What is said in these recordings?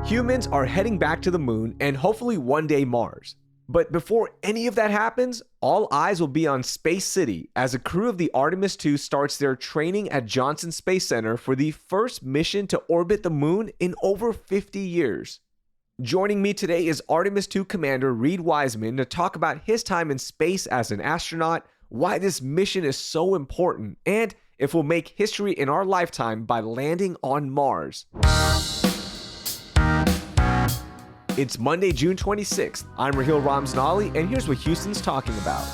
Humans are heading back to the moon and hopefully one day Mars. But before any of that happens, all eyes will be on Space City as a crew of the Artemis II starts their training at Johnson Space Center for the first mission to orbit the moon in over 50 years. Joining me today is Artemis II Commander Reid Wiseman to talk about his time in space as an astronaut, why this mission is so important, and if we'll make history in our lifetime by landing on Mars. It's Monday, June 26th. I'm Raheel Ramzanali, and here's what Houston's talking about.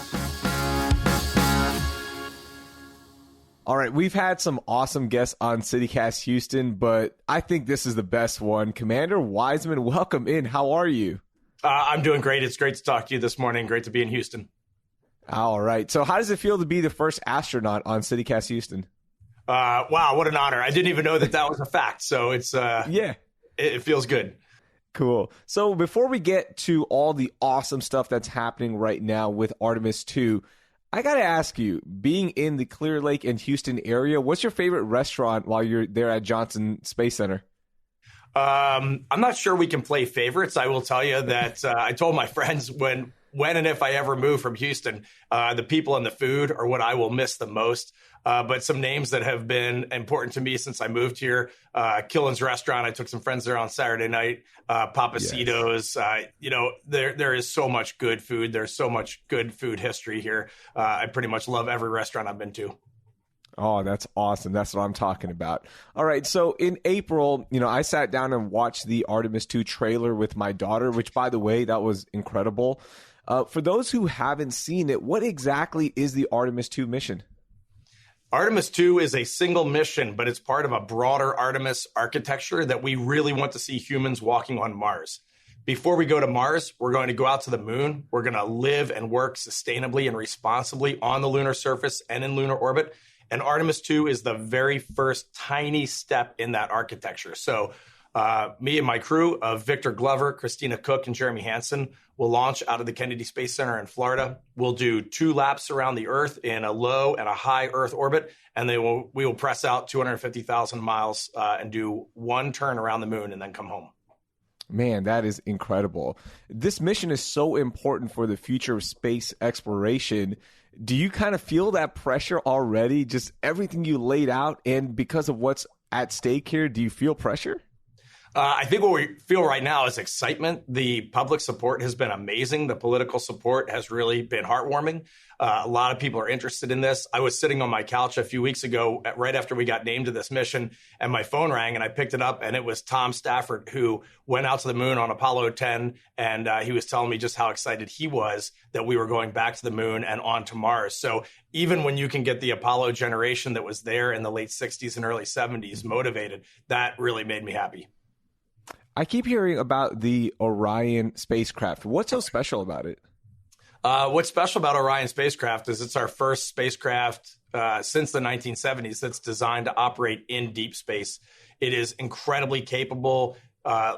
All right, we've had some awesome guests on CityCast Houston, but I think this is the best one. Commander Wiseman, welcome in. How are you? I'm doing great. It's great to talk to you this morning. Great to be in Houston. All right. So how does it feel to be the first astronaut on CityCast Houston? Wow, what an honor. I didn't even know that was a fact. So it's it feels good. Cool. So before we get to all the awesome stuff that's happening right now with Artemis II, I got to ask you, being in the Clear Lake and Houston area, what's your favorite restaurant while you're there at Johnson Space Center? I'm not sure we can play favorites. I will tell you that I told my friends when and if I ever move from Houston, the people and the food are what I will miss the most. But some names that have been important to me since I moved here, Killen's Restaurant. I took some friends there on Saturday night. Papacitos. Yes. There is so much good food. There's so much good food history here. I pretty much love every restaurant I've been to. Oh, that's awesome. That's what I'm talking about. All right. So in April, I sat down and watched the Artemis II trailer with my daughter, which, by the way, that was incredible. For those who haven't seen it, what exactly is the Artemis II mission? Artemis II is a single mission, but it's part of a broader Artemis architecture that we really want to see humans walking on Mars. Before we go to Mars, we're going to go out to the moon. We're going to live and work sustainably and responsibly on the lunar surface and in lunar orbit. And Artemis II is the very first tiny step in that architecture. So me and my crew of Victor Glover, Christina Cook, and Jeremy Hansen will launch out of the Kennedy Space Center in Florida. We'll do 2 laps around the Earth in a low and a high Earth orbit, and we will press out 250,000 miles and do 1 turn around the moon and then come home. Man, that is incredible. This mission is so important for the future of space exploration. Do you kind of feel that pressure already? Just everything you laid out, and because of what's at stake here, do you feel pressure? I think what we feel right now is excitement. The public support has been amazing. The political support has really been heartwarming. A lot of people are interested in this. I was sitting on my couch a few weeks ago, right after we got named to this mission, and my phone rang, and I picked it up, and it was Tom Stafford, who went out to the moon on Apollo 10, and he was telling me just how excited he was that we were going back to the moon and on to Mars. So even when you can get the Apollo generation that was there in the late 60s and early 70s motivated, that really made me happy. I keep hearing about the Orion spacecraft. What's so special about it? What's special about Orion spacecraft is it's our first spacecraft since the 1970s that's designed to operate in deep space. It is incredibly capable,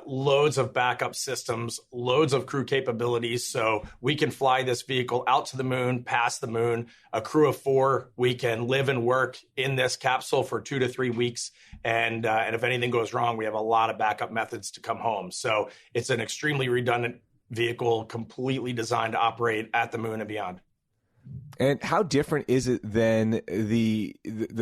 loads of backup systems, loads of crew capabilities. So we can fly this vehicle out to the moon, past the moon, a crew of 4. We can live and work in this capsule for 2 to 3 weeks. And if anything goes wrong, we have a lot of backup methods to come home. So it's an extremely redundant vehicle, completely designed to operate at the moon and beyond. And how different is it than the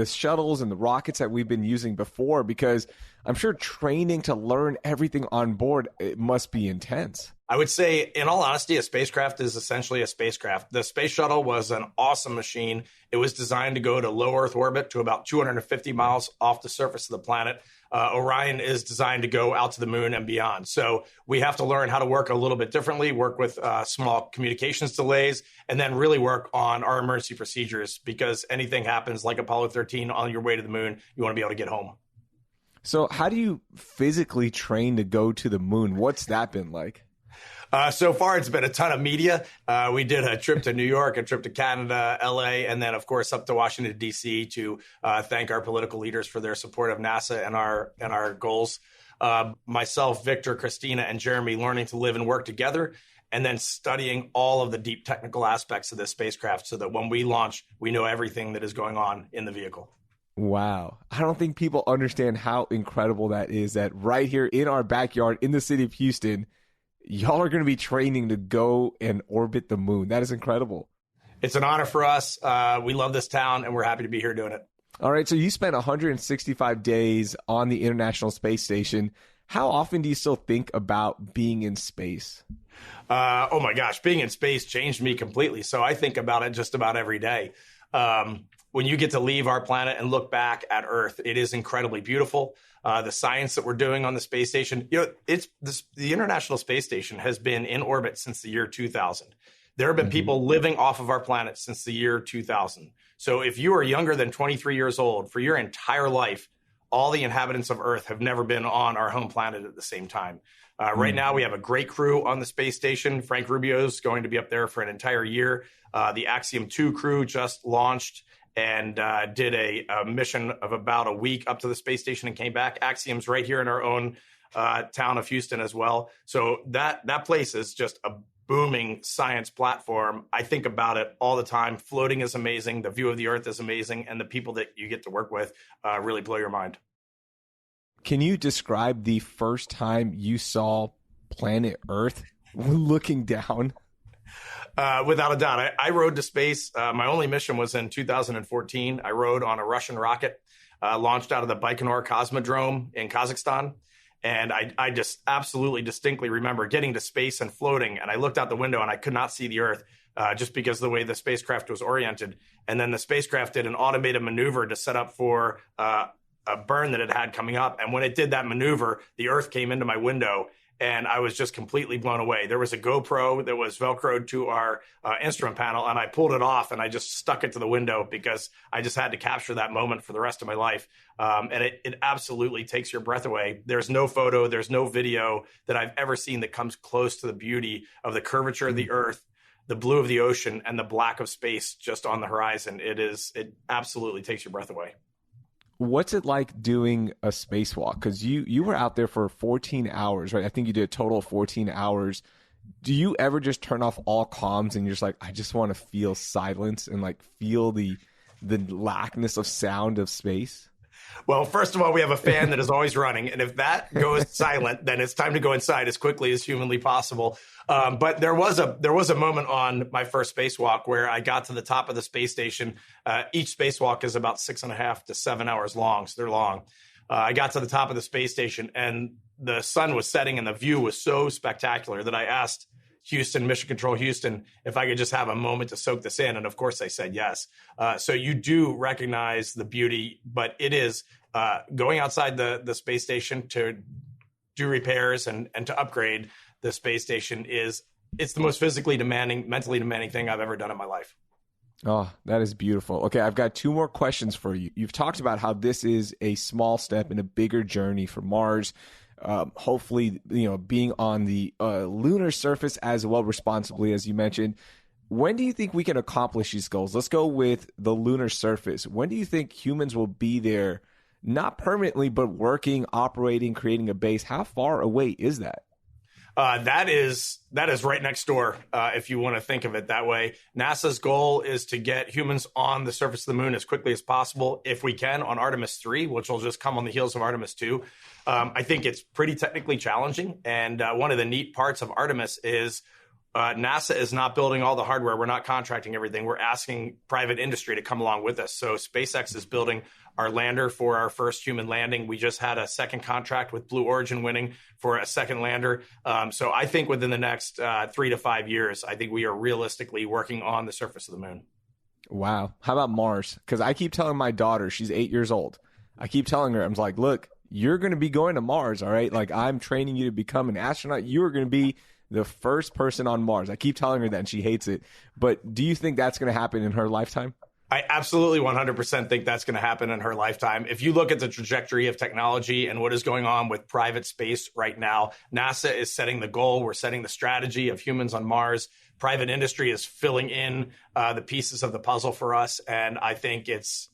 shuttles and the rockets that we've been using before? Because I'm sure training to learn everything on board, it must be intense. I would say, in all honesty, a spacecraft is essentially a spacecraft. The space shuttle was an awesome machine. It was designed to go to low Earth orbit to about 250 miles off the surface of the planet. Orion is designed to go out to the moon and beyond. So we have to learn how to work a little bit differently, work with small communications delays, and then really work on our emergency procedures, because anything happens like Apollo 13 on your way to the moon, you want to be able to get home. So how do you physically train to go to the moon? What's that been like? So far, it's been a ton of media. We did a trip to New York, a trip to Canada, LA, and then, of course, up to Washington, D.C. to thank our political leaders for their support of NASA and our goals. Myself, Victor, Christina, and Jeremy learning to live and work together, and then studying all of the deep technical aspects of this spacecraft so that when we launch, we know everything that is going on in the vehicle. Wow. I don't think people understand how incredible that is, that right here in our backyard in the city of Houston, y'all are going to be training to go and orbit the moon. That is incredible. It's an honor for us. We love this town, and we're happy to be here doing it. All right. So you spent 165 days on the International Space Station. How often do you still think about being in space? Oh my gosh, being in space changed me completely. So I think about it just about every day. When you get to leave our planet and look back at Earth, it is incredibly beautiful. The science that we're doing on the space station, the International Space Station has been in orbit since the year 2000. There have been people living off of our planet since the year 2000. So if you are younger than 23 years old, for your entire life, all the inhabitants of Earth have never been on our home planet at the same time. Right now, we have a great crew on the space station. Frank Rubio is going to be up there for an entire year. The Axiom 2 crew just launched and did a mission of about a week up to the space station and came back. Axiom's right here in our own town of Houston as well. So that place is just a booming science platform. I think about it all the time. Floating is amazing. The view of the Earth is amazing. And the people that you get to work with really blow your mind. Can you describe the first time you saw planet Earth looking down? Without a doubt. I rode to space. My only mission was in 2014. I rode on a Russian rocket launched out of the Baikonur Cosmodrome in Kazakhstan. And I just absolutely distinctly remember getting to space and floating. And I looked out the window and I could not see the Earth just because of the way the spacecraft was oriented. And then the spacecraft did an automated maneuver to set up for a burn that it had coming up. And when it did that maneuver, the Earth came into my window. And I was just completely blown away. There was a GoPro that was Velcroed to our instrument panel, and I pulled it off and I just stuck it to the window because I just had to capture that moment for the rest of my life. And it absolutely takes your breath away. There's no photo, there's no video that I've ever seen that comes close to the beauty of the curvature of the Earth, the blue of the ocean, and the black of space just on the horizon. It absolutely takes your breath away. What's it like doing a spacewalk? Because you were out there for 14 hours, right? I think you did a total of 14 hours. Do you ever just turn off all comms and you're just like, I just want to feel silence and like feel the lackness of sound of space? Well, first of all, we have a fan that is always running. And if that goes silent, then it's time to go inside as quickly as humanly possible. But there was a moment on my first spacewalk where I got to the top of the space station. Each spacewalk is about 6.5 to 7 hours long. So they're long. I got to the top of the space station and the sun was setting and the view was so spectacular that I asked Houston, Mission Control Houston, if I could just have a moment to soak this in. And of course they said yes. So you do recognize the beauty, but it is going outside the space station to do repairs and to upgrade the space station it's the most physically demanding, mentally demanding thing I've ever done in my life. Oh, that is beautiful. Okay, I've got 2 more questions for you. You've talked about how this is a small step in a bigger journey for Mars. Hopefully, being on the lunar surface as well responsibly, as you mentioned. When do you think we can accomplish these goals? Let's go with the lunar surface. When do you think humans will be there, not permanently, but working, operating, creating a base? How far away is that? That is right next door, if you want to think of it that way. NASA's goal is to get humans on the surface of the moon as quickly as possible, if we can, on Artemis 3, which will just come on the heels of Artemis 2. I think it's pretty technically challenging. And one of the neat parts of Artemis is NASA is not building all the hardware. We're not contracting everything. We're asking private industry to come along with us. So SpaceX is building our lander for our first human landing. We just had a second contract with Blue Origin winning for a second lander. So I think within the next 3 to 5 years, I think we are realistically working on the surface of the moon. Wow. How about Mars? Because I keep telling my daughter, she's 8 years old. I keep telling her, I'm like, look, you're going to be going to Mars, all right? Like, I'm training you to become an astronaut. You are going to be the first person on Mars. I keep telling her that and she hates it. But do you think that's going to happen in her lifetime? I absolutely 100% think that's going to happen in her lifetime. If you look at the trajectory of technology and what is going on with private space right now, NASA is setting the goal. We're setting the strategy of humans on Mars. Private industry is filling in the pieces of the puzzle for us. And I think it's,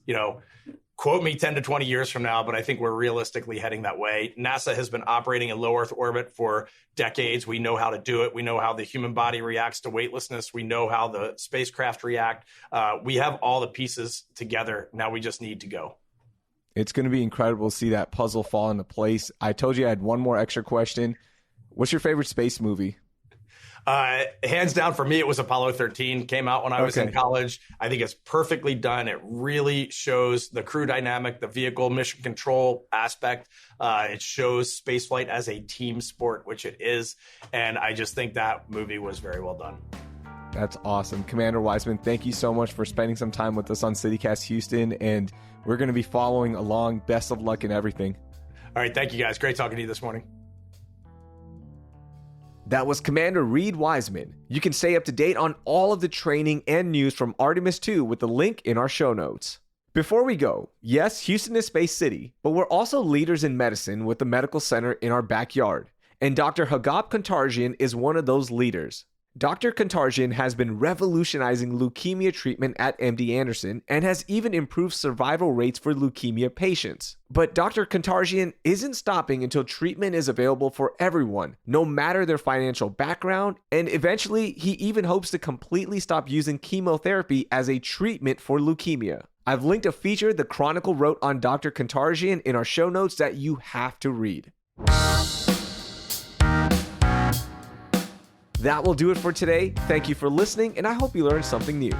quote me 10 to 20 years from now, but I think we're realistically heading that way. NASA has been operating in low Earth orbit for decades. We know how to do it. We know how the human body reacts to weightlessness. We know how the spacecraft react. We have all the pieces together. Now we just need to go. It's going to be incredible to see that puzzle fall into place. I told you I had one more extra question. What's your favorite space movie? Hands down for me, it was Apollo 13. Came out when I was in college. I think it's perfectly done. It really shows the crew dynamic, the vehicle mission control aspect. It shows spaceflight as a team sport, which it is. And I just think that movie was very well done. That's awesome. Commander Wiseman, thank you so much for spending some time with us on CityCast Houston. And we're going to be following along. Best of luck in everything. All right. Thank you, guys. Great talking to you this morning. That was Commander Reid Wiseman. You can stay up to date on all of the training and news from Artemis II with the link in our show notes. Before we go, yes, Houston is Space City, but we're also leaders in medicine with the medical center in our backyard. And Dr. Hagop Kantarjian is one of those leaders. Dr. Kantarjian has been revolutionizing leukemia treatment at MD Anderson and has even improved survival rates for leukemia patients. But Dr. Kantarjian isn't stopping until treatment is available for everyone, no matter their financial background, and eventually he even hopes to completely stop using chemotherapy as a treatment for leukemia. I've linked a feature the Chronicle wrote on Dr. Kantarjian in our show notes that you have to read. That will do it for today. Thank you for listening, and I hope you learned something new.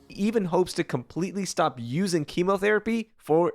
Even hopes to completely stop using chemotherapy for